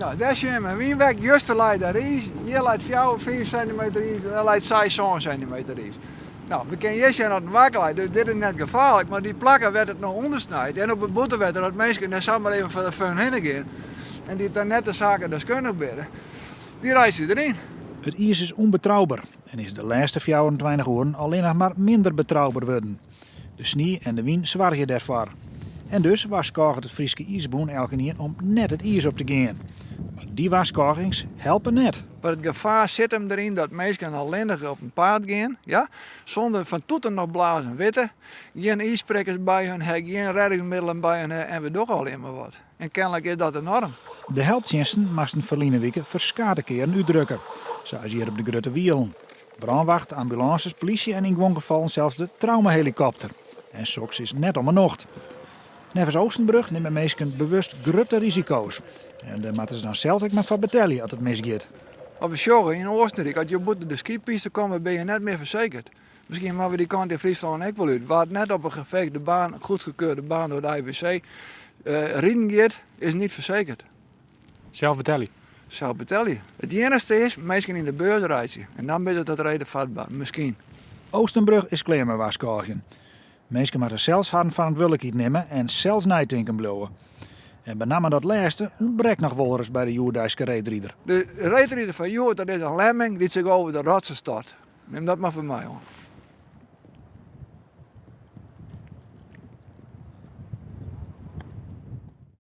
Nou, daar zie je mijn wienweg. Juist leidt daar is. Hier leidt 4 centimeter is. En daar leidt 6 centimeter is. Nou, we kennen eerst dat een wakkerheid. Dus dit is net gevaarlijk. Maar die plakken werd het nog ondersnijden. En op het boete werd er dat mensen daar samen even voor de fun heen gaan. En die dan net de zaken dus kunnen bidden. Die reist erin. Het ijs is onbetrouwbaar en is de laatste 24 uur alleen nog maar minder betrouwbaar worden. De sneeuw en de wind zorgen daarvoor. En dus waarschuwt het Frieske ijsboen elke keer om net het ijs op te gaan. Maar die waarschuwings helpen net. Maar het gevaar zit hem erin dat mensen alleenig op een paard gaan, ja? Zonder van toeten nog blazen weten. Geen ijsprikkers bij hun, geen reddingsmiddelen bij hun en we toch alleen maar wat. En kennelijk is dat enorm. De helpdiensten moesten verleden weken verschillende keren uitdrukken, zoals hier op de Grote Wielen. Brandwacht, ambulances, politie en in gewoon gevallen zelfs de traumahelikopter. En soks is net om een nacht. Nevens Oostenbrug nemen mensen bewust grote risico's. En daar moeten ze dan zelfs ook maar van betalen als het misgaat. Op een in Oostenrijk, als je buiten de skipiste komt, ben je net meer verzekerd. Misschien maken we die kant in Friesland ook wel uit. Waar het net op een geveegde baan, een goedgekeurde baan door de IWC, rijden gaat, is niet verzekerd. Zelf betalen? Zelf betalen. Het enige is, mensen in de beurs rijden. En dan is het dat reden vatbaar, misschien. Oostenbrug is klaar met waarschuwing. Mensen moeten zelfs harde verantwoordelijkheid nemen en zelfs nadenken blijven. En bij name dat laatste ontbreekt nog wel eens bij de Joerdijkse reedrieder. De reedrieder van Joerd, dat is een lemming die zich over de rotsen stort. Neem dat maar van mij hoor.